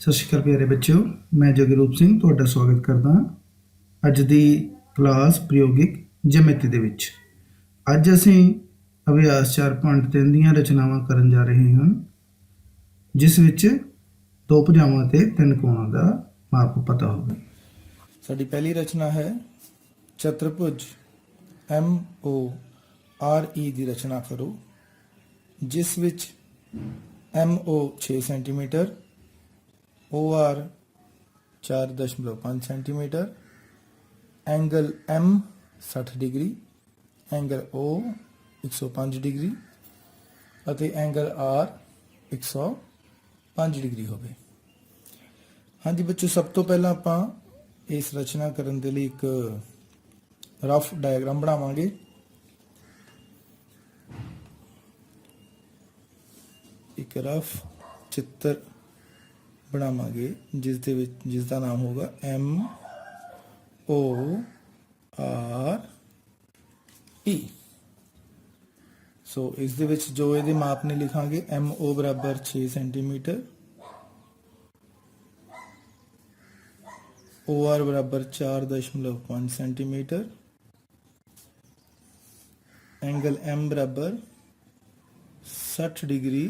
ਸਤਿ ਸ਼੍ਰੀ ਅਕਾਲ ਪਿਆਰੇ ਬੱਚਿਓ, ਮੈਂ ਜਗਰੂਪ ਸਿੰਘ ਤੁਹਾਡਾ ਸਵਾਗਤ ਕਰਦਾ ਹਾਂ ਅੱਜ ਦੀ ਕਲਾਸ ਪ੍ਰਯੋਗਿਕ ਜਿਓਮੈਟਰੀ ਦੇ ਵਿੱਚ। ਅੱਜ ਅਸੀਂ ਅਭਿਆਸ 4.3 ਦੀਆਂ ਰਚਨਾਵਾਂ ਕਰਨ ਜਾ ਰਹੇ ਹਾਂ, ਜਿਸ ਵਿੱਚ ਦੋ ਭੁਜਾਵਾਂ ਤੇ ਤਿੰਨ ਕੋਣਾਂ ਦਾ ਮਾਪ ਪਤਾ ਹੋਵੇ। ਸਾਡੀ ਪਹਿਲੀ ਰਚਨਾ ਹੈ ਚਤੁਰਭੁਜ MORE ਦੀ ਰਚਨਾ ਕਰੋ, ਜਿਸ ਵਿੱਚ MO 6 centimetre, OR 4.5 centimetre, angle M 60 degree, angle O 105 degree ਅਤੇ ਐਂਗਲ R 105 ਡਿਗਰੀ ਹੋਵੇ। ਹਾਂਜੀ ਬੱਚੋ, ਸਭ ਤੋਂ ਪਹਿਲਾਂ ਆਪਾਂ ਇਸ ਰਚਨਾ ਕਰਨ ਦੇ ਲਈ ਇੱਕ ਰਫ ਡਾਇਗਰਾਮ ਬਣਾਵਾਂਗੇ। ਇੱਕ ਰਫ ਚਿੱਤਰ ਬਣਾਵਾਂਗੇ ਜਿਸ ਦਾ ਨਾਮ ਹੋਗਾ MORE। ਸੋ ਇਸ ਦੇ ਵਿੱਚ ਜੋ ਇਹਦੇ ਮਾਪ ਨੇ ਲਿਖਾਂਗੇ, MO ਬਰਾਬਰ 6 ਸੈਂਟੀਮੀਟਰ, OR बराबर 4.5 सेंटीमीटर, एंगल M बराबर 60 डिग्री,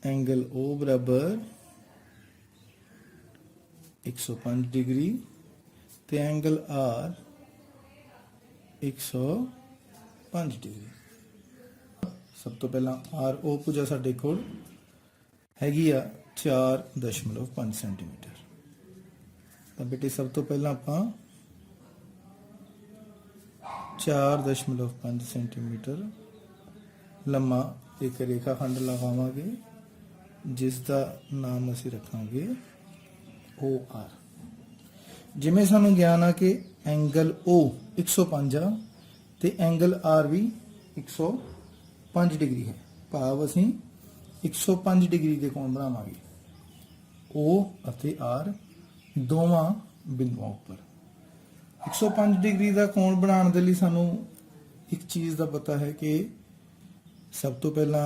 एंगल O बराबर 105 डिग्री ते एंगल R 105 डिग्री। सब तो पहला RO भुजा साडे कोल हैगी आ 4.5 सेंटीमीटर। तो बेटे सब तो पहला आप 4.5 सेंटीमीटर लम्मा एक रेखा खंड लगावांगे, जिसका नाम असी रखांगे OR। जिमें सानू ज्ञान आ कि एंगल O 105 आ ते एंगल R भी 105 डिग्री है, भाव असी 105 डिग्री के कोण बनावांगे O अते R दोवां बिंदुओं पर। 105 डिग्री का कोण बनाने के लिए सानू एक चीज़ का पता है कि सब तो पहला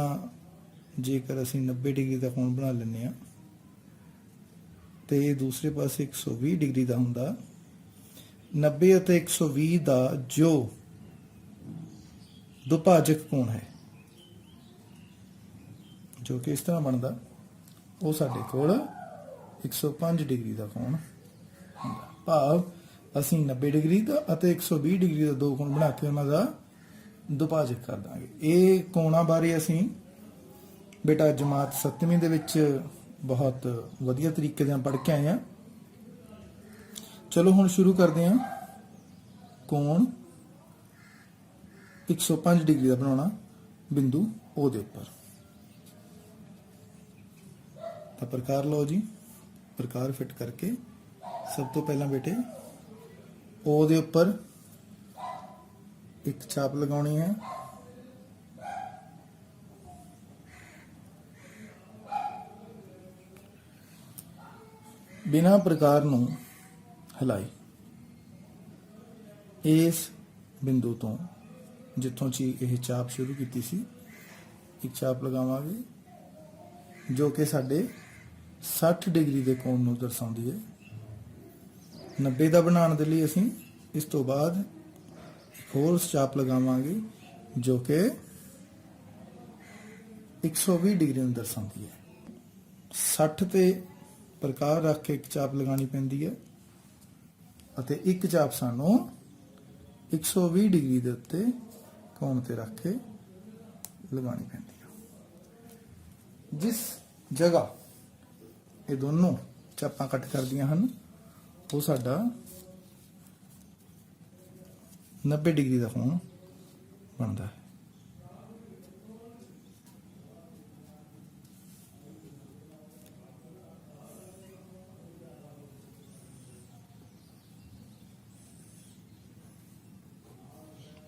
जेकर असी 90 डिग्री का कोण बना लें तो ये दूसरे पास 120 डिग्री का होंदा। 90 और 120 का जो दुभाजक कोण है, जो कि इस तरह बनता, वो साडे कोल 105 डिग्री का कोण, भाव असी 90 डिग्री का 120 डिग्री का दो कोण बना के उन्होंने दुभाजक कर देंगे। ये कोणों बारे असी बेटा जमात 7वीं दे विच बहुत वधिया तरीके से पढ़ के आए हैं। चलो हुण शुरू करते हैं। कोण 105 डिग्री का बनाना बिंदु O दे उपर। तो प्रकार लो जी, प्रकार फिट करके सब तो पहला बेटे O दे उपर एक छाप लगानी है। बिना प्रकार नूं हिलाई इस बिंदु तो जिथों ची यह छाप शुरू की सी, एक छाप लगावांगे जो कि साडे 60 डिग्री के कोण नूं दर्शाउंदी है। 90 का बनाने के लिए असी इस तो बाद एक होर छाप लगावांगे जो कि 120 डिग्री नूं दर्शाउंदी है। 60 ते प्रकार रख के एक छाप लगानी पैंदी है अते एक छाप सानू 120 डिग्री के उत्ते कोण ते रख के लगानी पैंदी है। जिस जगह ये दोनों चापां कट कर दियां हन, वो साडा 90 डिग्री का कोण बनता है।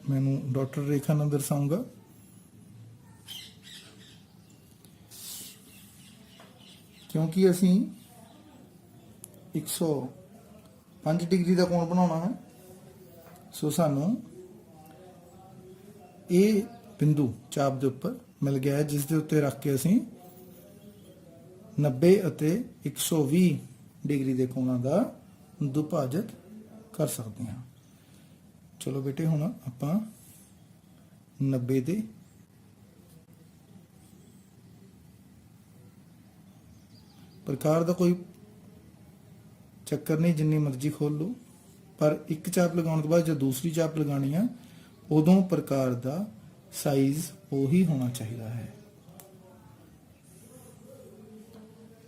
मैनू डॉक्टर रेखा ना दर्शाऊंगा। क्योंकि असी 105 डिग्री का कोण बनाना है, सो सानू ये बिंदु चाप के उपर मिल गया है, जिस दे उत्ते रख के असी 90 ਅਤੇ 120 ਡਿਗਰੀ ਦੇ ਕੋਣਾਂ ਦਾ ਦੁਭਾਜਕ ਕਰ ਸਕਦੇ ਹਾਂ। ਚਲੋ ਬੇਟੇ ਹੁਣ ਆਪਾਂ 90 ਦੇ ਪ੍ਰਕਾਰ ਦਾ ਕੋਈ ਚੱਕਰ ਨਹੀਂ, ਜਿੰਨੀ ਮਰਜ਼ੀ ਖੋਲ ਲਓ, ਪਰ ਇੱਕ ਚਾਪ ਲਗਾਉਣ ਤੋਂ ਬਾਅਦ ਜਦ ਦੂਸਰੀ ਚਾਪ ਲਗਾਣੀ ਆ ਉਦੋਂ ਪ੍ਰਕਾਰ ਦਾ ਸਾਈਜ਼ ਉਹੀ ਹੋਣਾ ਚਾਹੀਦਾ ਹੈ।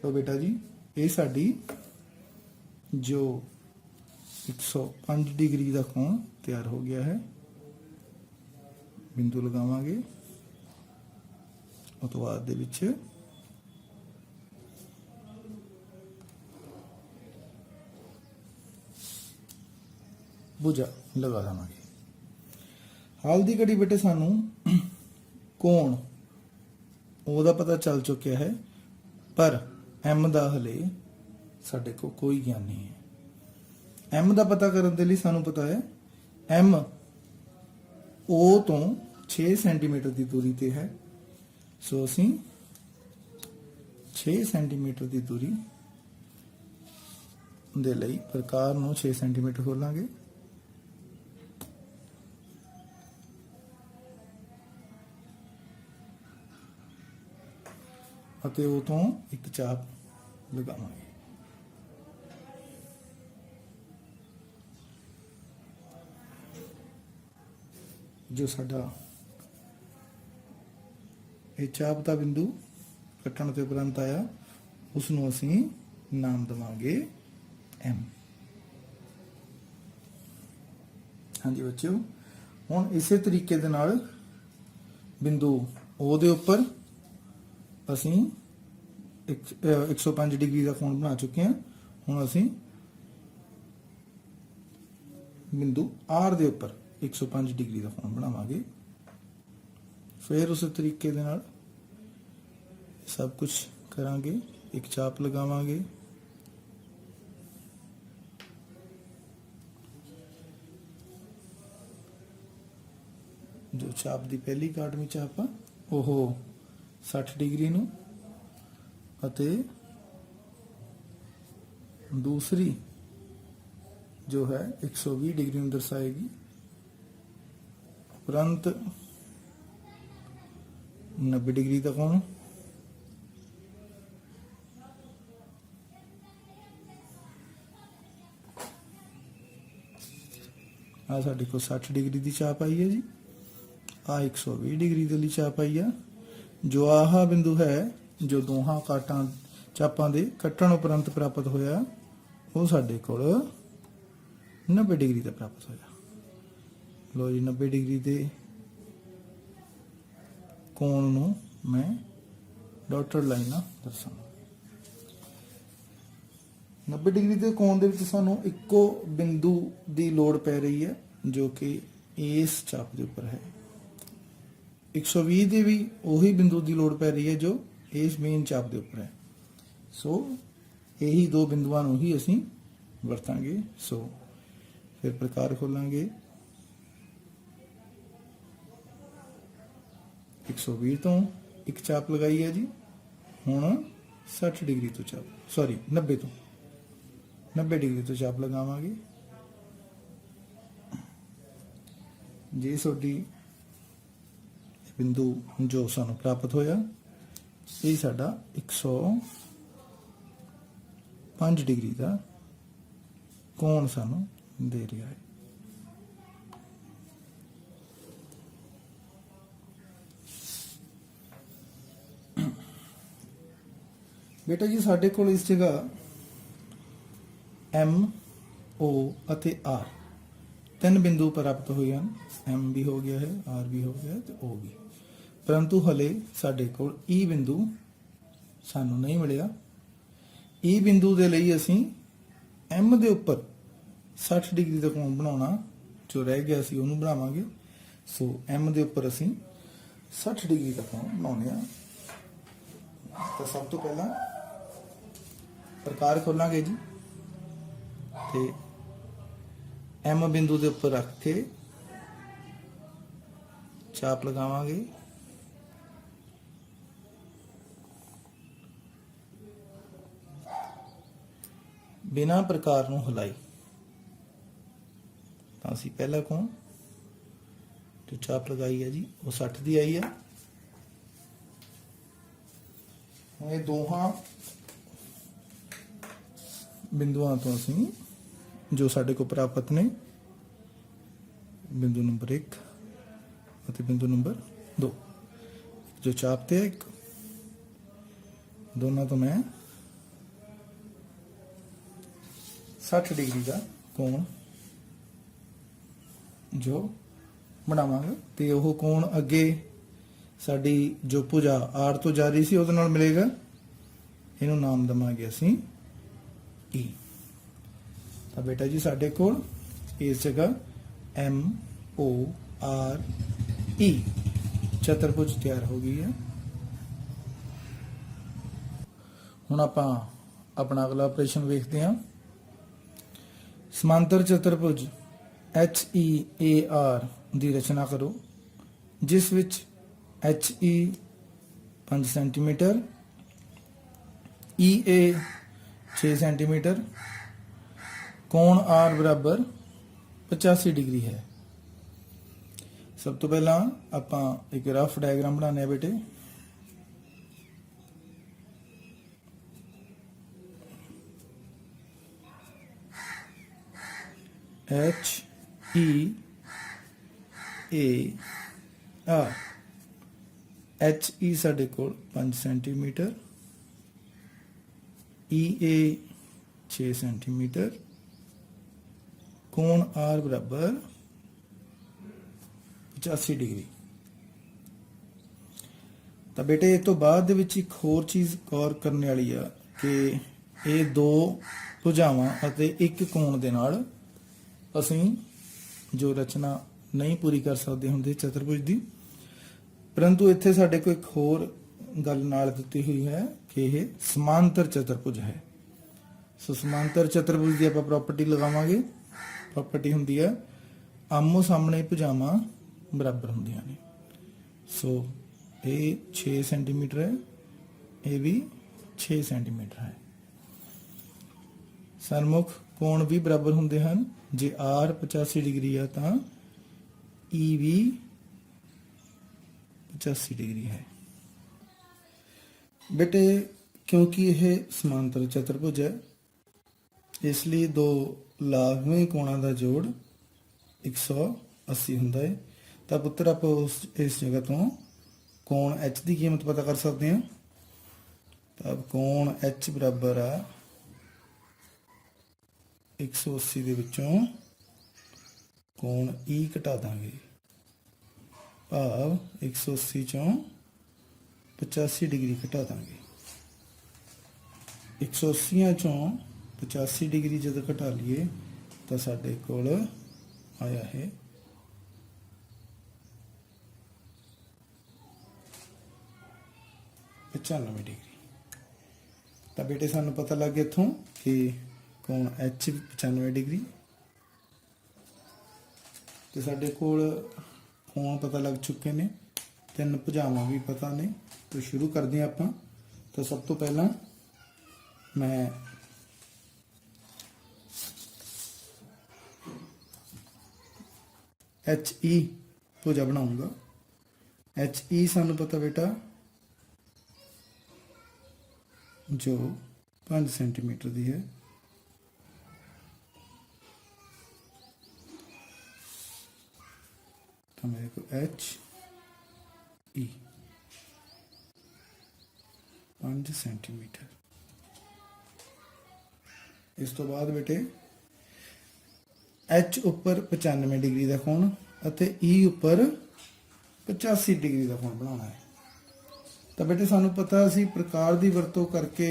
तो बेटा जी ये साडी जो 105 डिग्री का कोण तैयार हो गया है। बिंदु लगावांगे उस तो बाद दे विच भुजा लगा देवांगे। हाल दी घड़ी बेटे सानू कोण ओदा पता चल चुकिया है, पर एम ਦਾ ਹਲੇ ਸਾਡੇ ਕੋਲ ਕੋਈ ਗਿਆਨ ਨਹੀਂ ਹੈ। एम ਦਾ ਪਤਾ ਕਰਨ ਦੇ ਲਈ ਸਾਨੂੰ ਪਤਾ ਹੈ एम O ਤੋਂ 6 ਸੈਂਟੀਮੀਟਰ ਦੀ ਦੂਰੀ ਤੇ ਹੈ। ਸੋ ਅਸੀਂ 6 ਸੈਂਟੀਮੀਟਰ ਦੀ ਦੂਰੀ ਦੇ ਲਈ ਪ੍ਰਕਾਰ ਨੂੰ 6 ਸੈਂਟੀਮੀਟਰ ਖੋਲਾਂਗੇ। ਅਤੇ ਉਹ ਤੋਂ ਇੱਕ ਚਾਪ ਲਗਾਵਾਂਗੇ। ਜੋ ਸਾਡਾ ਇਹ ਚਾਪ ਦਾ ਬਿੰਦੂ ਕੱਟਣ ਤੋਂ ਉਪਰੰਤ ਆਇਆ ਉਸ ਨੂੰ ਅਸੀਂ ਨਾਮ ਦਵਾਂਗੇ M। ਹਾਂਜੀ ਬੱਚਿਓ, ਹੁਣ ਇਸੇ ਤਰੀਕੇ ਦੇ ਨਾਲ ਬਿੰਦੂ O ਦੇ ਉੱਪਰ ਅਸੀਂ 105 डिग्री का कोण बना चुके हैं। हुण असीं बिंदु R दे उपर 105 डिग्री का कोण बनावांगे। फिर उस तरीके दे नाल सब कुछ करांगे। एक चाप लगावांगे, जो चाप दी पहली काटवीं चाप आ ओह 60 डिग्री नूं ਅਤੇ दूसरी जो है 120 डिग्री में दर्शाएगी। उपरंत 90 डिग्री का कोण आ साडे को 60 डिग्री की चाप आई है जी। आ 120 डिग्री के लिए चाप आई है। जो आह बिंदु है जो दोहां काटां चापां दे कट्टण उपरंत प्राप्त होया वो साडे कोल 90 डिग्री का प्राप्त होया। लो जी 90 डिग्री दे कोण नूं मैं डॉटेड लाइन दर्शांगा। 90 डिग्री के कोण दे विच सानूं इक्को बिंदु की लोड़ पै रही है जो कि इस चाप के उपर है। 120 दे भी उही बिंदु की लोड़ पै रही है जो इस मेन चाप के उपर है। सो यही दो बिंदुआं नूं ही असीं वरतांगे। सो फिर प्रकार खोलांगे। 120 तो एक चाप लगाई है जी। हुण 60 डिग्री तो चाप, सॉरी 90 तो 90 डिग्री तो चाप लगावांगे। जे साडी बिंदु जो सानूं प्राप्त होया ये साडा 105 डिग्री का कोण सानू दे रहा है। बेटा जी साडे कोल इस जगह M O ਅਤੇ R तीन बिंदु प्राप्त हुए हैं। M भी हो गया है, R भी हो गया है तो O भी, परंतु हले साडे कोल E बिंदु सानू नहीं मिलिया। E बिंदु दे लई असीं M दे उपर 60 डिग्री का कोण बनाउणा जो रह गया सी उहनूं बनावांगे। सो M दे उपर असीं 60 डिग्री का कोण बनाउणे आ। तो सब तो पहला प्रकार खोलांगे जी ते M बिंदु दे उपर रख के चाप लगावांगे। ਬਿਨਾਂ ਪ੍ਰਕਾਰ ਨੂੰ ਹਿਲਾਈ। ਤਾਂ ਅਸੀਂ ਪਹਿਲਾ ਕੋਣ ਜੋ ਚਾਪ ਲਗਾਈ ਹੈ ਜੀ ਉਹ 60 ਦੀ ਆਈ ਹੈ। ਹੁਣ ਇਹ ਦੋਹਾਂ ਬਿੰਦੂਆਂ ਤੋਂ ਅਸੀਂ ਜੋ ਸਾਡੇ ਕੋਲ ਪ੍ਰਾਪਤ ਨੇ ਬਿੰਦੂ ਨੰਬਰ 1 ਅਤੇ ਬਿੰਦੂ ਨੰਬਰ 2 ਜੋ ਚਾਪ ਤੇ ਹੈ ਇੱਕ, ਦੋਨਾਂ ਤੋਂ ਮੈਂ 60 ਡਿਗਰੀ ਦਾ ਕੋਣ ਜੋ ਬਣਾਵਾਂਗੇ ਤੇ ਉਹ ਕੋਣ ਅੱਗੇ ਸਾਡੀ ਜੋ ਭੁਜਾ ਆਰ ਤੋਂ ਜਾ ਰਹੀ ਸੀ ਉਹਦੇ ਨਾਲ ਮਿਲੇਗਾ। ਇਹਨੂੰ ਨਾਮ ਦਵਾਂਗੇ ਅਸੀਂ E। ਤਾਂ ਬੇਟਾ ਜੀ ਸਾਡੇ ਕੋਲ ਇਸ ਜਗ੍ਹਾ MORE ਚਤੁਰਭੁਜ ਤਿਆਰ ਹੋ ਗਈ ਹੈ। ਹੁਣ ਆਪਾਂ ਆਪਣਾ ਅਗਲਾ ਆਪਰੇਸ਼ਨ ਵੇਖਦੇ ਹਾਂ। ਸਮਾਂਤਰ ਚਤੁਰਭੁਜ HEAR ਦੀ ਰਚਨਾ ਕਰੋ ਜਿਸ ਵਿੱਚ HE 5 ਸੈਂਟੀਮੀਟਰ, EA 6 ਸੈਂਟੀਮੀਟਰ, ਕੋਣ R ਬਰਾबर 85 ਡਿਗਰੀ ਹੈ। ਸਭ ਤੋਂ ਪਹਿਲਾਂ ਆਪਾਂ ਇੱਕ ਰਫ ਡਾਇਗਰਾਮ ਬਣਾਉਂਦੇ ਆ ਬੇਟੇ। HEAR HE ਸਾਡੇ ਕੋਲ 5 ਸੈਂਟੀਮੀਟਰ, EA 6 ਸੈਂਟੀਮੀਟਰ, ਕੋਣ R ਬਰਾबर 85 ਡਿਗਰੀ। ਤਾਂ ਬੇਟੇ ਇਸ ਤੋਂ ਬਾਅਦ ਦੇ ਵਿੱਚ ਇੱਕ ਹੋਰ ਚੀਜ਼ ਗੌਰ ਕਰਨ ਵਾਲੀ ਆ ਕਿ ਇਹ ਦੋ ਭੁਜਾਵਾਂ ਅਤੇ ਇੱਕ ਕੋਣ ਦੇ ਨਾਲ ਅਸੀਂ ਜੋ ਰਚਨਾ ਨਹੀਂ ਪੂਰੀ ਕਰ ਸਕਦੇ ਹੁੰਦੇ ਚਤੁਰਭੁਜ ਦੀ, ਪਰੰਤੂ ਇੱਥੇ ਸਾਡੇ ਕੋਲ ਇੱਕ ਹੋਰ ਗੱਲ ਨਾਲ ਦਿੱਤੀ ਹੋਈ ਹੈ ਕਿ ਇਹ ਸਮਾਂਤਰ ਚਤੁਰਭੁਜ ਹੈ। ਸੋ ਸਮਾਂਤਰ ਚਤੁਰਭੁਜ ਦੀ ਆਪਾਂ ਪ੍ਰਾਪਰਟੀ ਲਗਾਵਾਂਗੇ। ਪ੍ਰਾਪਰਟੀ ਹੁੰਦੀ ਹੈ ਆਮੋ ਸਾਹਮਣੇ ਭੁਜਾਵਾਂ ਬਰਾਬਰ ਹੁੰਦੀਆਂ ਨੇ। ਸੋ ਇਹ 6 ਸੈਂਟੀਮੀਟਰ ਹੈ, ਇਹ ਵੀ 6 ਸੈਂਟੀਮੀਟਰ ਹੈ। ਸਨਮੁਖ ਕੋਣ ਵੀ ਬਰਾਬਰ ਹੁੰਦੇ ਹਨ। ਜੇ R 85 ਡਿਗਰੀ ਆ ਤਾਂ E ਵੀ 85 ਡਿਗਰੀ ਹੈ। ਬੇਟੇ ਕਿਉਂਕਿ ਇਹ ਸਮਾਂਤਰ ਚਤੁਰਭੁਜ ਹੈ ਇਸ ਲਈ ਦੋ ਲਾਗਵੇਂ ਕੋਣਾਂ ਦਾ ਜੋੜ 180 ਹੁੰਦਾ ਹੈ। ਤਾਂ ਪੁੱਤਰ ਆਪਾਂ ਇਸ ਜਗ੍ਹਾ ਤੋਂ ਕੋਣ H ਦੀ ਕੀਮਤ ਪਤਾ ਕਰ ਸਕਦੇ ਹਾਂ। ਤਾਂ ਕੋਣ H ਬਰਾਬਰ ਆ 180 ਦੇ ਵਿੱਚੋਂ ਕੋਣ E ਘਟਾ ਦਾਂਗੇ, ਭਾਵ 180 ਚੋਂ 85 ਡਿਗਰੀ ਘਟਾ ਦਾਂਗੇ। 180 ਚੋਂ 85 ਡਿਗਰੀ ਜਦੋਂ ਘਟਾ ਲਈਏ ਤਾਂ ਸਾਡੇ ਕੋਲ ਆਇਆ ਹੈ 95 ਡਿਗਰੀ। ਤਾਂ ਬੇਟੇ ਸਾਨੂੰ ਪਤਾ ਲੱਗ ਗਿਆ ਇੱਥੋਂ ਕਿ ਕੋਣ H 95 ਡਿਗਰੀ ਤੇ ਸਾਡੇ ਕੋਲ ਕੋਣ ਪਤਾ ਲੱਗ ਚੁੱਕੇ ਨੇ, ਤਿੰਨ ਭੁਜਾਵਾਂ ਵੀ ਪਤਾ ਨੇ। ਤਾਂ ਸ਼ੁਰੂ ਕਰਦੇ ਹਾਂ ਆਪਾਂ। ਤਾਂ ਸਭ ਤੋਂ ਪਹਿਲਾਂ ਮੈਂ HE ਭੁਜਾ ਬਣਾਉਂਗਾ। HE ਸਾਨੂੰ ਪਤਾ ਬੇਟਾ ਜੋ 5 ਸੈਂਟੀਮੀਟਰ ਦੀ ਹੈ। ਤਾਂ ਮੇਰੇ ਕੋਲ HE 5 ਸੈਂਟੀਮੀਟਰ। ਇਸ ਤੋਂ ਬਾਅਦ ਬੇਟੇ H ਉੱਪਰ 95 ਡਿਗਰੀ ਦਾ ਕੋਣ ਅਤੇ E ਉੱਪਰ 85 ਡਿਗਰੀ ਦਾ ਕੋਣ ਬਣਾਉਣਾ ਹੈ। ਤਾਂ ਬੇਟੇ ਸਾਨੂੰ ਪਤਾ ਸੀ ਪ੍ਰਕਾਰ ਦੀ ਵਰਤੋਂ ਕਰਕੇ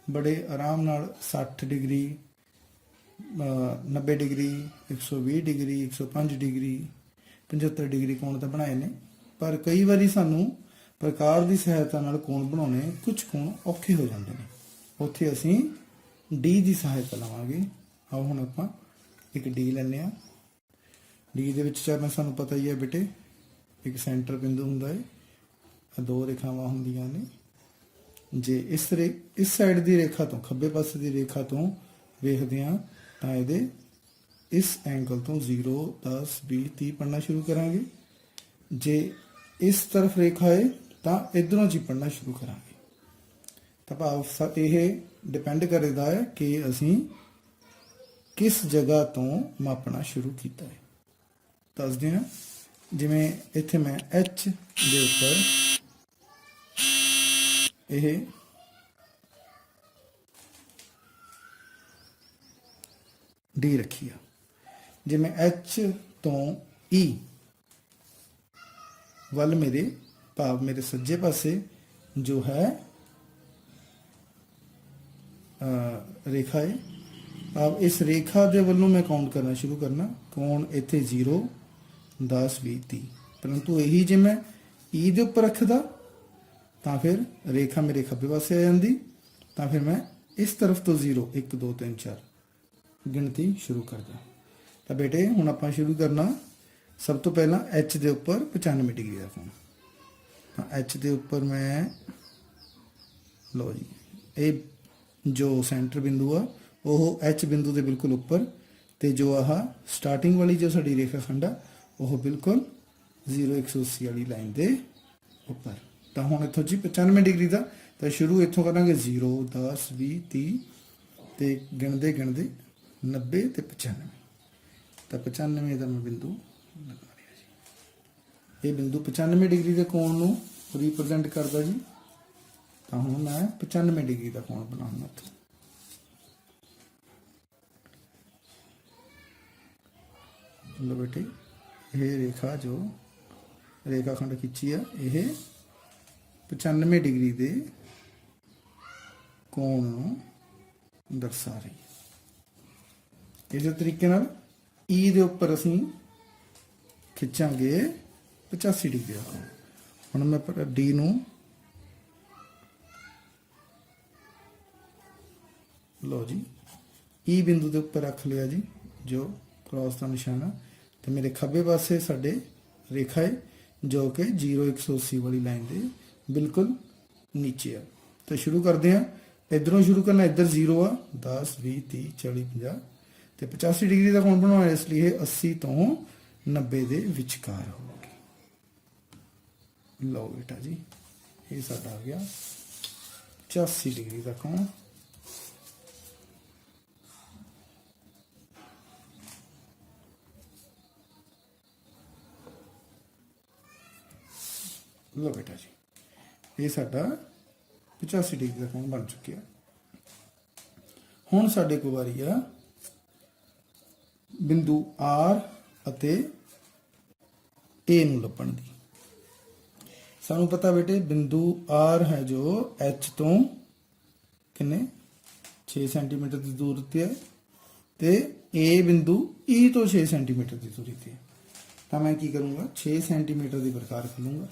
ਬੜੇ ਆਰਾਮ ਨਾਲ 60 degree 90 degree 120 degree 105 degree 75 degree ਕੋਣ ਤਾਂ ਬਣਾਏ ਨੇ। ਪਰ ਕਈ ਵਾਰੀ ਸਾਨੂੰ ਪ੍ਰਕਾਰ ਦੀ ਸਹਾਇਤਾ ਨਾਲ ਕੋਣ ਬਣਾਉਣੇ ਕੁਝ ਕੋਣ ਔਖੇ ਹੋ ਜਾਂਦੇ ਨੇ, ਉੱਥੇ ਅਸੀਂ D ਦੀ ਸਹਾਇਤਾ ਲਵਾਂਗੇ। ਆਓ ਹੁਣ ਆਪਾਂ ਇੱਕ D ਲੈਂਦੇ ਹਾਂ। D ਦੇ ਵਿੱਚ ਚਾਹੇ ਸਾਨੂੰ ਪਤਾ ਹੀ ਹੈ ਬੇਟੇ ਇੱਕ ਸੈਂਟਰ ਬਿੰਦੂ ਹੁੰਦਾ ਹੈ, ਦੋ ਰੇਖਾਵਾਂ ਹੁੰਦੀਆਂ ਨੇ। ਜੇ ਇਸ ਸਾਈਡ ਦੀ ਰੇਖਾ ਤੋਂ ਖੱਬੇ ਪਾਸੇ ਦੀ ਰੇਖਾ ਤੋਂ ਵੇਖਦੇ ਹਾਂ ਤਾਂ ਇਹਦੇ ਇਸ ਐਂਗਲ ਤੋਂ 0 10 20 30 ਪੜਨਾ ਸ਼ੁਰੂ ਕਰਾਂਗੇ। ਜੇ ਇਸ ਤਰਫ ਰੇਖਾ ਹੈ ਤਾਂ ਇਧਰੋਂ ਜੀ ਪੜਨਾ ਸ਼ੁਰੂ ਕਰਾਂਗੇ। ਤਾਂ ਭਾਵ ਇਹ ਡਿਪੈਂਡ ਕਰਦਾ ਹੈ ਕਿ ਅਸੀਂ ਕਿਸ ਜਗ੍ਹਾ ਤੋਂ ਮਾਪਣਾ ਸ਼ੁਰੂ ਕੀਤਾ ਹੈ। ਦੱਸਦੇ ਹਾਂ, ਜਿਵੇਂ ਇੱਥੇ ਮੈਂ H ਦੇ ਉੱਪਰ ਇਹ D ਰੱਖੀ ਆ। ਜੇ ਮੈਂ H ਤੋਂ E ਵੱਲ ਮੇਰੇ ਭਾਵ ਮੇਰੇ ਸੱਜੇ ਪਾਸੇ ਜੋ ਹੈ ਰੇਖਾ ਹੈ, ਭਾਵ ਇਸ ਰੇਖਾ ਦੇ ਵੱਲੋਂ ਮੈਂ ਕਾਊਂਟ ਕਰਨਾ ਸ਼ੁਰੂ ਕਰਨਾ। ਕੋਣ ਇੱਥੇ 0 10 20 30, ਪਰੰਤੂ ਇਹੀ ਜੇ ਮੈਂ E ਦੇ ਉੱਪਰ ਰੱਖਦਾ ਤਾਂ ਫਿਰ ਰੇਖਾ ਮੇਰੇ ਖੱਬੇ ਪਾਸੇ ਆ ਜਾਂਦੀ। ਤਾਂ ਫਿਰ ਮੈਂ ਇਸ ਤਰਫ ਤੋਂ 0 1 2 3 4 ਗਿਣਤੀ ਸ਼ੁਰੂ ਕਰਦਾ। ਤਾਂ ਬੇਟੇ ਹੁਣ ਆਪਾਂ ਸ਼ੁਰੂ ਕਰਨਾ। ਸਭ ਤੋਂ ਪਹਿਲਾਂ H ਦੇ ਉੱਪਰ 95 ਡਿਗਰੀ ਦਾ ਕੋਣ। ਤਾਂ H ਦੇ ਉੱਪਰ ਮੈਂ ਲਓ ਜੀ, ਇਹ ਜੋ ਸੈਂਟਰ ਬਿੰਦੂ ਆ ਉਹ H ਬਿੰਦੂ ਦੇ ਬਿਲਕੁਲ ਉੱਪਰ, ਤੇ ਜੋ ਆਹ ਸਟਾਰਟਿੰਗ ਵਾਲੀ ਜੋ ਸਾਡੀ ਰੇਖਾ ਖੰਡ ਆ ਉਹ ਬਿਲਕੁਲ 0 180 ਵਾਲੀ ਲਾਈਨ ਦੇ ਉੱਪਰ। ਤਾਂ ਹੁਣ ਇੱਥੋਂ ਜੀ 95 ਡਿਗਰੀ ਦਾ, ਤਾਂ ਸ਼ੁਰੂ ਇੱਥੋਂ ਕਰਾਂਗੇ 0 10 20 30 ਤੇ ਗਿਣਦੇ ਗਿਣਦੇ 90 ਤੇ 95। ਤਾਂ 95 ਦਾ ਮੈਂ ਬਿੰਦੂ ਲਗਾ ਲਿਆ ਜੀ। ਇਹ ਬਿੰਦੂ 95 ਡਿਗਰੀ ਦੇ ਕੋਣ ਨੂੰ ਰਿਪਰੈਜ਼ੈਂਟ ਕਰਦਾ ਜੀ। ਤਾਂ ਹੁਣ ਮੈਂ 95 ਡਿਗਰੀ ਦਾ ਕੋਣ ਬਣਾਉਣਾ। ਲੋ ਬੇਟੇ, ਇਹ ਰੇਖਾ ਜੋ ਰੇਖਾ ਖੰਡ ਖਿੱਚੀ ਆ ਇਹ 95 ਡਿਗਰੀ ਦੇ ਕੋਣ ਨੂੰ ਦਰਸਾ ਰਹੀ ਹੈ। ਇਸੇ ਤਰੀਕੇ ਨਾਲ E ਦੇ ਉੱਪਰ ਅਸੀਂ ਖਿੱਚਾਂਗੇ 85 ਡਿਗਰੀ ਦਾ ਕੋਣ। ਹੁਣ ਮੈਂ D ਨੂੰ ਲਓ ਜੀ E ਬਿੰਦੂ ਦੇ ਉੱਪਰ ਰੱਖ ਲਿਆ ਜੀ, ਜੋ ਕ੍ਰਾਸ ਦਾ ਨਿਸ਼ਾਨ ਆ। ਤੇ ਮੇਰੇ ਖੱਬੇ ਪਾਸੇ ਸਾਡੇ ਰੇਖਾ ਹੈ ਜੋ ਕਿ 0 180 ਵਾਲੀ ਲਾਈਨ ਦੇ ਬਿਲਕੁਲ ਨੀਚੇ ਆ। ਤਾਂ ਸ਼ੁਰੂ ਕਰਦੇ ਆ। ਇਧਰੋਂ ਸ਼ੁਰੂ ਕਰਨਾ, ਇੱਧਰ 0 ਆ 10 20 30 40 50 ਤੇ 85 ਡਿਗਰੀ ਦਾ ਕੋਣ ਬਣਾਉਣਾ, ਇਸ ਲਈ ਇਹ 80 ਤੋਂ 90 ਦੇ ਵਿਚਕਾਰ ਹੋਊਗੀ। ਲਓ ਬੇਟਾ ਜੀ, ਇਹ ਸਾਡਾ ਆ ਗਿਆ 85 ਡਿਗਰੀ ਦਾ ਕੋਣ। ਲਓ ਬੇਟਾ ਜੀ, ਇਹ ਸਾਡਾ 85 ਡਿਗਰੀ ਦਾ ਕੋਣ ਬਣ ਚੁੱਕਿਆ। ਹੁਣ ਸਾਡੇ ਕੋਲ ਵਾਰੀ ਆ ਬਿੰਦੂ R ਅਤੇ A ਨੂੰ ਲੱਭਣ ਦੀ। ਸਾਨੂੰ ਪਤਾ ਬੇਟੇ ਬਿੰਦੂ R ਹੈ ਜੋ H ਤੋਂ ਕਿੰਨੇ 6 ਸੈਂਟੀਮੀਟਰ ਦੀ ਦੂਰੀ ਤੇ ਹੈ, ਤੇ A ਬਿੰਦੂ E ਤੋਂ 6 ਸੈਂਟੀਮੀਟਰ ਦੀ ਦੂਰੀ ਤੇ ਹੈ। ਤਾਂ ਮੈਂ ਕੀ ਕਰੂੰਗਾ, 6 ਸੈਂਟੀਮੀਟਰ ਦੀ ਪ੍ਰਕਾਰ ਖੋਲੂੰਗਾ।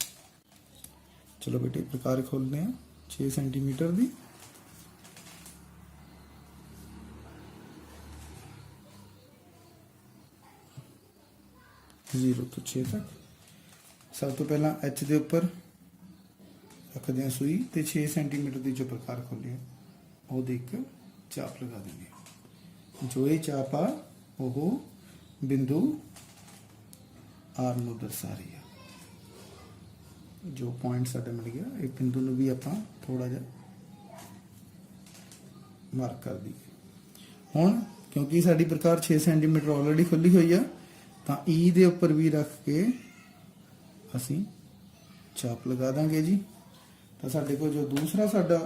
ਚਲੋ ਬੇਟੇ ਪ੍ਰਕਾਰ ਖੋਲਦੇ हैं 6 सेंटीमीटर ਦੀ। ਜ਼ੀਰੋ ਤੋਂ 6 ਤੱਕ। ਸਭ ਤੋਂ ਪਹਿਲਾਂ H ਦੇ ਉੱਪਰ ਰੱਖਦੇ ਹਾਂ ਸੂਈ ਤੇ 6 ਸੈਂਟੀਮੀਟਰ ਦੀ ਜੋ ਪ੍ਰਕਾਰ ਖੋਲੀ ਹੈ ਉਹਦੇ ਇੱਕ ਚਾਪ ਲਗਾ ਦੇਣੀ। ਜੋ ਇਹ ਚਾਪ ਆ ਉਹ ਬਿੰਦੂ R ਨੂੰ ਦਰਸਾ ਰਹੀ ਹੈ। ਜੋ ਪੁਆਇੰਟ ਸਾਡਾ ਮਿਲ ਗਿਆ, ਇਹ ਬਿੰਦੂ ਨੂੰ ਵੀ ਆਪਾਂ ਥੋੜਾ ਜਿਹਾ ਮਾਰਕ ਕਰ ਦਈਏ। ਹੁਣ ਕਿਉਂਕਿ ਸਾਡੀ ਪ੍ਰਕਾਰ 6 ਸੈਂਟੀਮੀਟਰ ਆਲਰੇਡੀ ਖੁੱਲੀ ਹੋਈ ਆ, ਤਾਂ E ਦੇ ਉੱਪਰ ਵੀ ਰੱਖ ਕੇ ਅਸੀਂ ਚਾਪ ਲਗਾ ਦਾਂਗੇ ਜੀ। ਤਾਂ ਸਾਡੇ ਕੋਲ ਜੋ ਦੂਸਰਾ ਸਾਡਾ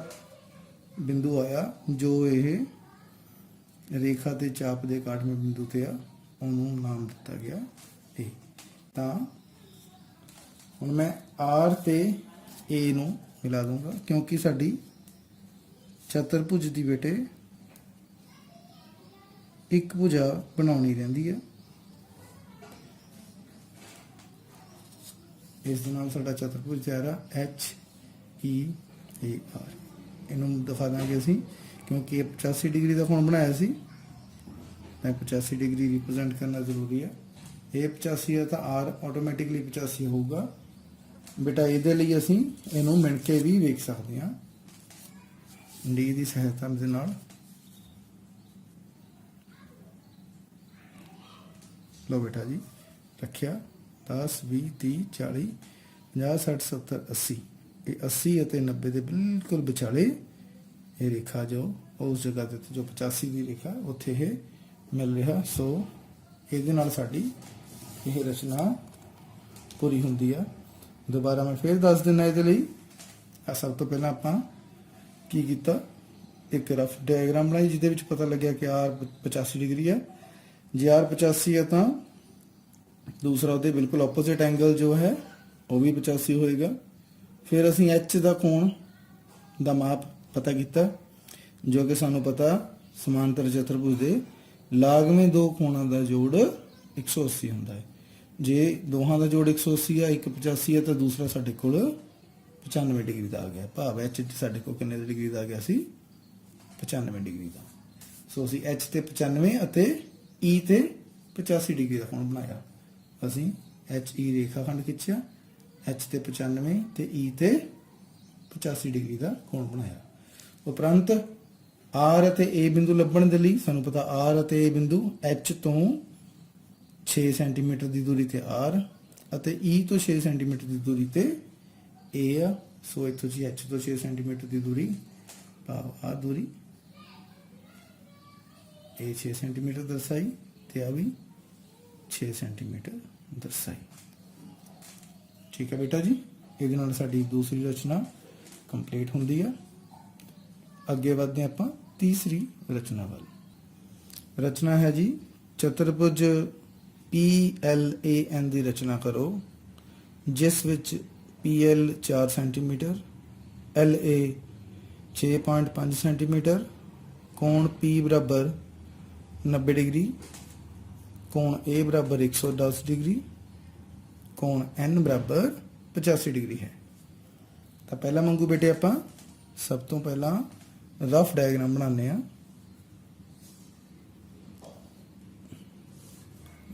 ਬਿੰਦੂ ਆਇਆ, ਜੋ ਇਹ ਰੇਖਾ ਤੇ ਚਾਪ ਦੇ ਕਾਟਵੇਂ ਬਿੰਦੂ ਤੇ ਆ, ਉਹਨੂੰ ਨਾਮ ਦਿੱਤਾ ਗਿਆ A। ਤਾਂ ਹੁਣ ਮੈਂ R ਤੇ A ਨੂੰ ਮਿਲਾ ਦੂੰਗਾ, ਕਿਉਂਕਿ ਸਾਡੀ ਚਤੁਰਭੁਜ ਦੀ ਬੇਟੇ ਇੱਕ ਭੁਜਾ ਬਣਾਉਣੀ ਰਹਿੰਦੀ ਹੈ। ਇਸ ਦੇ ਨਾਲ ਸਾਡਾ ਚਤੁਰਭੁਜ ਤਿਆਰ ਆ HEAR। ਇਹਨੂੰ ਦਿਖਾ ਦਾਂਗੇ ਅਸੀਂ, ਕਿਉਂਕਿ ਇਹ 85 ਡਿਗਰੀ ਦਾ ਕੋਣ ਬਣਾਇਆ ਸੀ, ਤਾਂ 85 ਡਿਗਰੀ ਰਿਪਰੈਜ਼ੈਂਟ ਕਰਨਾ ਜ਼ਰੂਰੀ ਹੈ। ਇਹ 85 ਹੈ ਤਾਂ R ਆਟੋਮੈਟਿਕਲੀ 85 ਹੋਊਗਾ। ਬੇਟਾ ਇਹਦੇ ਲਈ ਅਸੀਂ ਇਹਨੂੰ ਮਿਣ ਕੇ ਵੀ ਵੇਖ ਸਕਦੇ ਹਾਂ D ਦੀ ਸਹਾਇਤਾ ਦੇ ਨਾਲ। ਲਓ ਬੇਟਾ ਜੀ ਰੱਖਿਆ 10 20 30 40 50 60 70 80 ਇਹ 80 ਅਤੇ 90 ਦੇ ਬਿਲਕੁਲ ਵਿਚਾਲੇ ਇਹ ਰੇਖਾ ਜੋ ਉਸ ਜਗ੍ਹਾ ਤੇ ਜੋ 85 ਦੀ ਰੇਖਾ ਉੱਥੇ ਇਹ ਮਿਲ ਰਿਹਾ। ਸੋ ਇਹਦੇ ਨਾਲ ਸਾਡੀ ਇਹ ਰਚਨਾ ਪੂਰੀ ਹੁੰਦੀ ਆ। ਦੁਬਾਰਾ ਮੈਂ ਫੇਰ ਦੱਸ ਦਿੰਦਾ ਇਹਦੇ ਲਈ। ਸਭ ਤੋਂ ਪਹਿਲਾਂ ਆਪਾਂ ਕੀ ਕੀਤਾ, ਇੱਕ ਰਫ ਡਾਇਗਰਾਮ ਬਣਾਈ ਜਿਹਦੇ ਵਿੱਚ ਪਤਾ ਲੱਗਿਆ ਕਿ R 85 ਡਿਗਰੀ ਹੈ। ਜੇ R 85 ਹੈ ਤਾਂ ਦੂਸਰਾ ਉਹਦੇ ਬਿਲਕੁਲ ਆਪੋਜ਼ਿਟ ਐਂਗਲ ਜੋ ਹੈ ਉਹ ਵੀ 85 ਹੋਏਗਾ। ਫਿਰ ਅਸੀਂ H ਦਾ ਕੋਣ ਦਾ ਮਾਪ ਪਤਾ ਕੀਤਾ ਜੋ ਕਿ ਸਾਨੂੰ ਪਤਾ ਸਮਾਂਤਰ ਚਤੁਰਭੁਜ ਦੇ ਲਾਗਵੇਂ ਦੋ ਕੋਣਾਂ ਦਾ ਜੋੜ 180 ਹੁੰਦਾ ਹੈ। ਜੇ ਦੋਹਾਂ ਦਾ ਜੋੜ 180 ਹੈ, ਇੱਕ 85 ਹੈ ਤਾਂ ਦੂਸਰਾ ਸਾਡੇ ਕੋਲ 95 ਡਿਗਰੀ ਦਾ ਆ ਗਿਆ। ਭਾਵ H ਸਾਡੇ ਕੋਲ ਕਿੰਨੇ ਡਿਗਰੀ ਦਾ ਆ ਗਿਆ ਸੀ, 95 ਡਿਗਰੀ ਦਾ। ਸੋ ਅਸੀਂ H ਤੇ 95 ਅਤੇ E ਤੇ 85 ਡਿਗਰੀ ਦਾ ਕੋਣ ਬਣਾਇਆ। ਅਸੀਂ HE ਰੇਖਾਖੰਡ ਖਿੱਚਿਆ, H ਤੇ 95 ਤੇ E ਤੇ 85 ਡਿਗਰੀ ਦਾ ਕੋਣ ਬਣਾਇਆ। ਉਪਰੰਤ R ਅਤੇ A ਬਿੰਦੂ ਲੱਭਣ ਦੇ ਲਈ ਸਾਨੂੰ ਪਤਾ R ਅਤੇ A ਬਿੰਦੂ H ਤੋਂ 6 ਸੈਂਟੀਮੀਟਰ ਦੀ ਦੂਰੀ ਤੇ R ਅਤੇ E ਤੋਂ 6 ਸੈਂਟੀਮੀਟਰ ਦੀ ਦੂਰੀ ਤੇ A ਆ। ਸੋ ਇੱਥੋਂ ਜੀ H ਤੋਂ 6 ਸੈਂਟੀਮੀਟਰ ਦੀ ਦੂਰੀ ਭਾਵ ਆ ਦੂਰੀ ਇਹ 6 ਸੈਂਟੀਮੀਟਰ ਦਰਸਾਈ ਤੇ ਆ ਵੀ 6 ਸੈਂਟੀਮੀਟਰ ਦਰਸਾਈ। ਠੀਕ ਹੈ ਬੇਟਾ ਜੀ, ਇਹਦੇ ਨਾਲ ਸਾਡੀ ਦੂਸਰੀ ਰਚਨਾ ਕੰਪਲੀਟ ਹੁੰਦੀ ਆ। ਅੱਗੇ ਵਧਦੇ ਆਪਾਂ ਤੀਸਰੀ ਰਚਨਾ ਵੱਲ। ਰਚਨਾ ਹੈ ਜੀ ਚਤੁਰਭੁਜ PLAN ਦੀ ਰਚਨਾ ਕਰੋ ਜਿਸ ਵਿੱਚ PL 4 ਸੈਂਟੀਮੀਟਰ, LA 6.5 ਸੈਂਟੀਮੀਟਰ, ਕੋਣ P ਬਰਾਬਰ 90 ਡਿਗਰੀ, ਕੋਣ A ਬਰਾਬਰ 110 ਡਿਗਰੀ, ਕੋਣ N ਬਰਾਬਰ 85 ਡਿਗਰੀ ਹੈ। ਤਾਂ ਪਹਿਲਾਂ ਮੰਗੂ ਬੇਟੇ ਆਪਾਂ ਸਭ ਤੋਂ ਪਹਿਲਾਂ ਰਫ ਡਾਇਗਰਾਮ ਬਣਾਉਂਦੇ ਆ।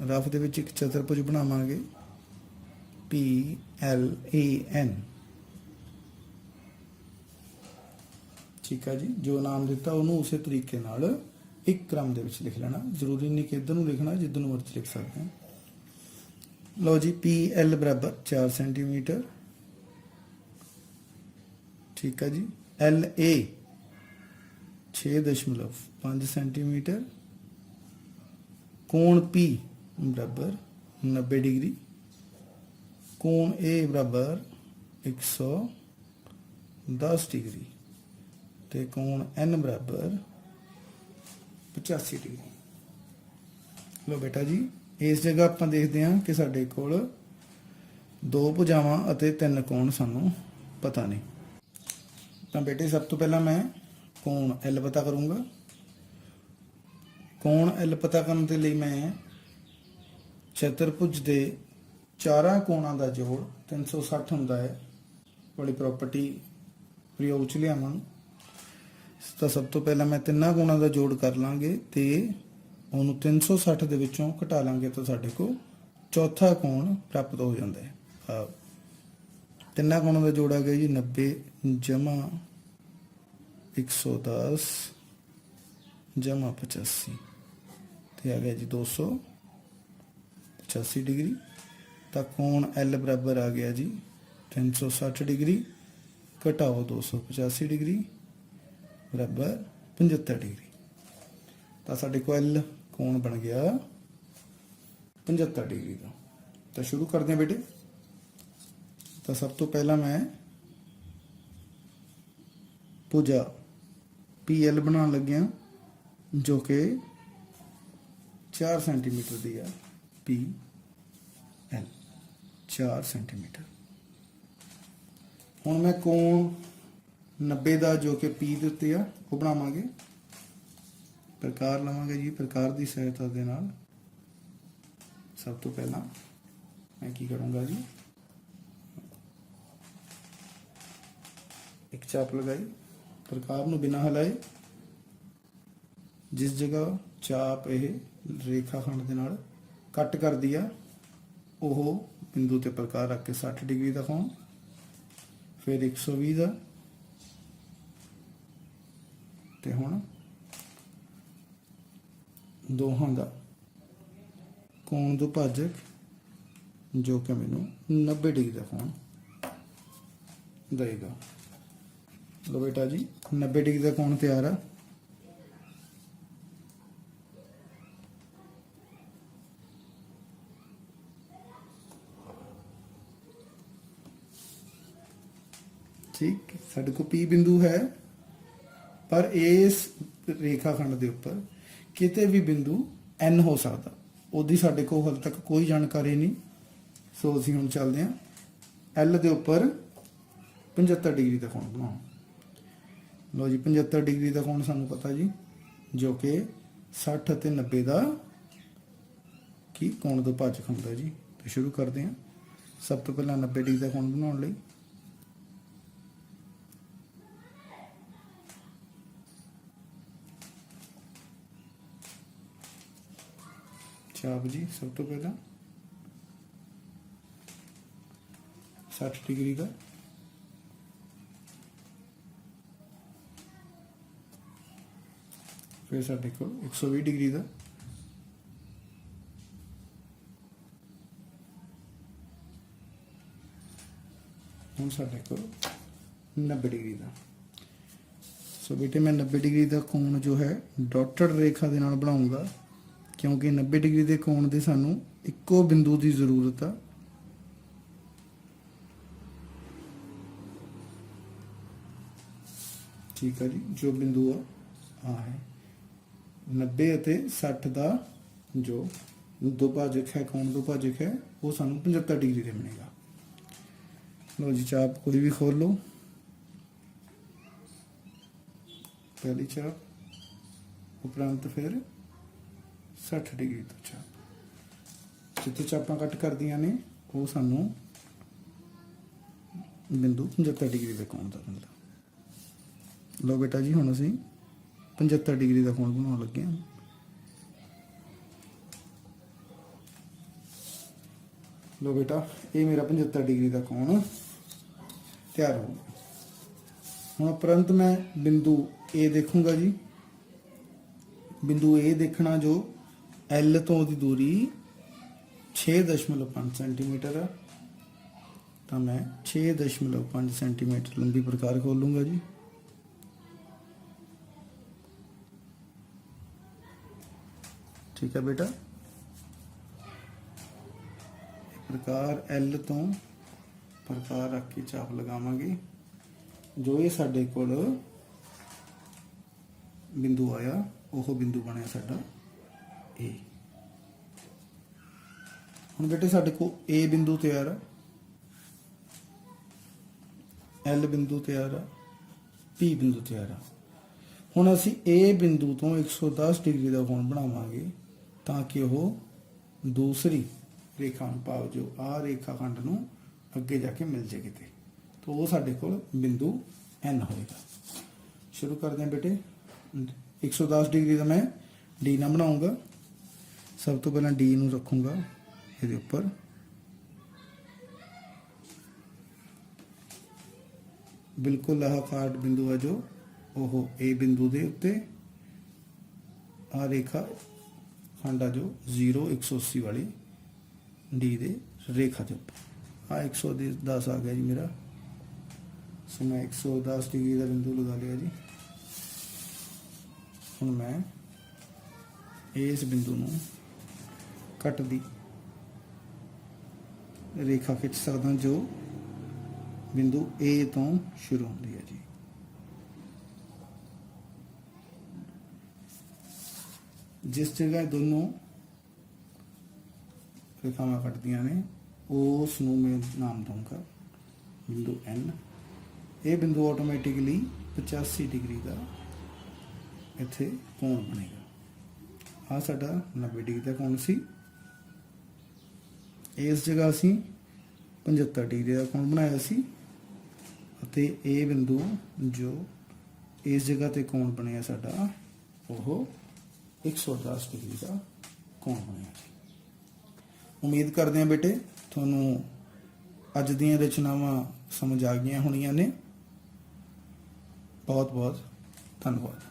ਰਫ ਦੇ ਵਿੱਚ ਇੱਕ ਚਤੁਰਭੁਜ ਬਣਾਵਾਂਗੇ PLAN। ਠੀਕ ਹੈ ਜੀ, ਜੋ ਨਾਮ ਦਿੱਤਾ ਉਹਨੂੰ ਉਸੇ ਤਰੀਕੇ ਨਾਲ ਇੱਕ ਕ੍ਰਮ ਦੇ ਵਿੱਚ ਲਿਖ ਲੈਣਾ। ਜ਼ਰੂਰੀ ਨਹੀਂ ਕਿ ਇੱਧਰ ਨੂੰ ਲਿਖਣਾ, ਜਿੱਧਰ ਨੂੰ ਮਰਜ਼ੀ ਲਿਖ ਸਕਦੇ ਹਾਂ। ਲਓ ਜੀ PL ਬਰਾਬਰ 4 ਸੈਂਟੀਮੀਟਰ। ਠੀਕ ਹੈ ਜੀ, LA 6.5 ਸੈਂਟੀਮੀਟਰ, ਕੋਣ P ਬਰਾਬਰ 90 ਡਿਗਰੀ, ਕੋਣ A ਬਰਾਬਰ 110 ਡਿਗਰੀ ਤੇ ਕੋਣ N ਬਰਾਬਰ 85 ਡਿਗਰੀ। ਲੋ ਬੇਟਾ ਜੀ ਇਸ ਜਗ੍ਹਾ ਆਪਾਂ ਦੇਖਦੇ ਹਾਂ ਕਿ ਸਾਡੇ ਕੋਲ ਦੋ ਭੁਜਾਵਾਂ ਅਤੇ ਤਿੰਨ ਕੋਣ ਸਾਨੂੰ ਪਤਾ ਨਹੀਂ। ਤਾਂ ਬੇਟੇ ਸਭ ਤੋਂ ਪਹਿਲਾਂ ਮੈਂ ਕੋਣ L ਪਤਾ ਕਰੂੰਗਾ। ਕੋਣ L ਪਤਾ ਕਰਨ ਦੇ ਲਈ ਮੈਂ ਚਤੁਰਭੁਜ ਦੇ ਚਾਰਾਂ ਕੋਣਾਂ ਦਾ ਜੋੜ 360 ਹੁੰਦਾ ਹੈ ਵਾਲੀ ਪ੍ਰਾਪਰਟੀ ਪ੍ਰਯੋਗ ਚ ਲਿਆਵਾਂ। ਤਾਂ ਸਭ ਤੋਂ ਪਹਿਲਾਂ ਮੈਂ ਤਿੰਨਾਂ ਕੋਣਾਂ ਦਾ ਜੋੜ ਕਰ ਲਾਂਗੇ ਤੇ ਉਹਨੂੰ 360 ਦੇ ਵਿੱਚੋਂ ਘਟਾ ਲਾਂਗੇ ਤਾਂ ਸਾਡੇ ਕੋਲ ਚੌਥਾ ਕੋਣ ਪ੍ਰਾਪਤ ਹੋ ਜਾਂਦਾ ਹੈ। ਤਿੰਨਾਂ ਕੋਣਾਂ ਦਾ ਜੋੜ ਆ ਗਿਆ ਜੀ 90 ਜਮਾ 110 ਜਮਾ 85 ਤੇ ਆ ਗਿਆ ਜੀ 285 ਡਿਗਰੀ। ਤਾਂ ਕੋਣ L ਬਰਾਬਰ ਆ ਗਿਆ ਜੀ 360 ਡਿਗਰੀ ਘਟਾਓ 285 ਡਿਗਰੀ ਬਰਾਬਰ 75 ਡਿਗਰੀ। ਤਾਂ ਸਾਡੇ ਕੋਲ L ਕੋਣ ਬਣ ਗਿਆ 75 ਡਿਗਰੀ ਦਾ। ਤਾਂ ਸ਼ੁਰੂ ਕਰਦੇ ਹਾਂ ਬੇਟੇ। ਤਾਂ ਸਭ ਤੋਂ ਪਹਿਲਾਂ ਮੈਂ ਭੁਜਾ PL ਬਣਾਉਣ ਲੱਗਿਆ ਜੋ ਕਿ 4 ਸੈਂਟੀਮੀਟਰ ਦੀ ਆ। PL 4 centimetre. ਹੁਣ ਮੈਂ ਕੋਣ 90 ਦਾ ਜੋ ਕਿ P ਦੇ ਉੱਤੇ ਆ ਉਹ ਬਣਾਵਾਂਗੇ। ਪ੍ਰਕਾਰ ਲਵਾਂਗੇ ਜੀ, ਪ੍ਰਕਾਰ ਦੀ ਸਹਾਇਤਾ ਦੇ ਨਾਲ। ਸਭ ਤੋਂ ਪਹਿਲਾਂ ਮੈਂ ਕੀ ਕਰੂੰਗਾ ਜੀ, ਇੱਕ ਚਾਪ ਲਗਾਈ, ਪ੍ਰਕਾਰ ਨੂੰ ਬਿਨਾਂ ਹਿਲਾਏ ਜਿਸ ਜਗ੍ਹਾ ਚਾਪ ਇਹ ਰੇਖਾਖੰਡ ਦੇ ਨਾਲ ਕੱਟ ਕਰਦੀ ਆ ਉਹ ਬਿੰਦੂ ਤੇ ਪ੍ਰਕਾਰ ਰੱਖ ਕੇ 60 ਡਿਗਰੀ ਦਾ ਕੋਣ, ਫਿਰ 120 ਦਾ ਤੇ ਹੁਣ ਦੋਹਾਂ ਦਾ ਕੋਣ ਦੁਭਾਜਕ ਜੋ ਕਿ ਮੈਨੂੰ 90 ਡਿਗਰੀ ਦਾ ਕੋਣ ਦੇਗਾ। ਲੋ ਬੇਟਾ ਜੀ 90 ਡਿਗਰੀ ਦਾ ਕੋਣ ਤਿਆਰ ਆ। ठीक, ਸਾਡੇ ਕੋਲ P ਬਿੰਦੂ ਹੈ, ਪਰ ਇਸ ਰੇਖਾ ਖੰਡ ਦੇ ਉੱਪਰ ਕਿਤੇ ਵੀ ਬਿੰਦੂ N ਹੋ ਸਕਦਾ। ਉਹਦੀ ਸਾਡੇ ਕੋਲ ਹਾਲੇ ਤੱਕ ਕੋਈ ਜਾਣਕਾਰੀ ਨਹੀਂ। ਸੋ ਅਸੀਂ ਹੁਣ ਚੱਲਦੇ ਹਾਂ L ਦੇ ਉੱਪਰ 75 ਡਿਗਰੀ ਦਾ ਕੋਣ ਬਣਾਉਣ। ਲੋ ਜੀ 75 ਡਿਗਰੀ ਦਾ ਕੋਣ ਸਾਨੂੰ ਪਤਾ ਜੀ, ਜੋ ਕਿ 60 ਅਤੇ 90 ਦਾ ਕੀ ਕੋਣ ਦਾ ਭਾਜਕ ਹੁੰਦਾ ਜੀ। ਤੇ ਸ਼ੁਰੂ ਕਰਦੇ ਹਾਂ। ਸਭ ਤੋਂ ਪਹਿਲਾਂ 90 ਡਿਗਰੀ ਦਾ ਕੋਣ ਬਣਾਉਣ ਲਈ ਚਾਪ ਜੀ ਸਭ ਤੋਂ ਪਹਿਲਾਂ 60 ਡਿਗਰੀ ਦਾ, ਫਿਰ ਸਾਡੇ ਕੋਲ 120 ਡਿਗਰੀ ਦਾ, ਹੁਣ ਸਾਡੇ ਕੋਲ 90 ਡਿਗਰੀ ਦਾ। ਸੋ ਬੇਟੇ ਮੈਂ 90 ਡਿਗਰੀ ਦਾ ਕੋਣ ਜੋ ਹੈ ਡਾਟਡ ਰੇਖਾ ਦੇ ਨਾਲ ਬਣਾਉਂਗਾ, ਕਿਉਂਕਿ 90 ਡਿਗਰੀ ਦੇ ਕੋਣ ਦੇ ਸਾਨੂੰ ਇੱਕੋ ਬਿੰਦੂ ਦੀ ਜ਼ਰੂਰਤ ਆ। ਠੀਕ ਹੈ ਜੀ, ਜੋ ਬਿੰਦੂ ਆ ਹੈ 90 ਅਤੇ 60 ਦਾ ਜੋ ਦੁਭਾਜਕ ਹੈ, ਕੋਣ ਦੁਭਾਜਕ ਹੈ, ਉਹ ਸਾਨੂੰ 75 ਡਿਗਰੀ ਦੇ ਮਿਲੇਗਾ। ਲੋ ਜੀ ਚਾਪ ਕੋਈ ਵੀ ਖੋਲ ਲਓ। पहली चाप उपरांत फिर 60 डिग्री तो चाप जिथे चापा कट कर दिया ने वो सानू बिंदु 75 डिग्री का कोण का मिलता। लो बेटा जी हुण असीं 75 डिग्री का कोण बनाउण लगे हां। लो बेटा ये मेरा 75 डिग्री का कोण तैयार हो गया। ਹੁਣ उपरंत मैं बिंदु ए देखूंगा जी। बिंदु ए देखना जो L तो दी दूरी 6.5 सेंटीमीटर है, तो मैं 6.5 सेंटीमीटर लंबी प्रकार खोल लूंगा जी। ठीक है बेटा, प्रकार L तो प्रकार रख के चाप लगावांगे। जो ये साडे कोल बिंदु आया वो बिंदु बनया साडा ए। हुण बेटे साडे को ए बिंदु तैयार है, एल बिंदु तैयार है, पी बिंदु तैयार है। हुण असीं ए बिंदु तो 110 डिग्री का कोण बनावांगे ताकि वह दूसरी रेखा भाव जो आ रेखा खंड नूं अगे जाके मिल जाए किते, तो वो साडे कोल बिंदु एन होएगा। शुरू करते हैं बेटे। 110 डिग्री का मैं डी ना बनाऊंगा। सब तो पहला डी नूं रखूंगा ये ऊपर, बिल्कुल आह काट बिंदु है जो ओहो ए बिंदु दे उत्ते आ रेखा खंड जो 0 180 वाली डी दे रेखा के ऊपर आ 110 आ गया जी मेरा। सो मैं 110 डिग्री का बिंदु लगा लिया जी। हुण मैं इस बिंदु नूं कट दी रेखा खिंच सकदा जो बिंदु ए तो शुरू होती है जी। जिस जगह दोनों रेखावां कटदियां ने उस नूं मैं नाम दूंगा बिंदु एन। ये बिंदु ऑटोमैटिकली 85 डिग्री का इत्थे कोण बनेगा। आ साडा 90 डिग्री का कोण सी, इस जगह असीं 75 डिग्री का कोण बनाया सी, अते ये बिंदु जो इस जगह ते कोण बनिया साडा ओह 110 डिग्री का कोण बनिया। उम्मीद करते हैं बेटे तुहानूं अज दीयां रचनावां समझ आ गईयां होणीआं ने। बहुत बहुत धन्यवाद।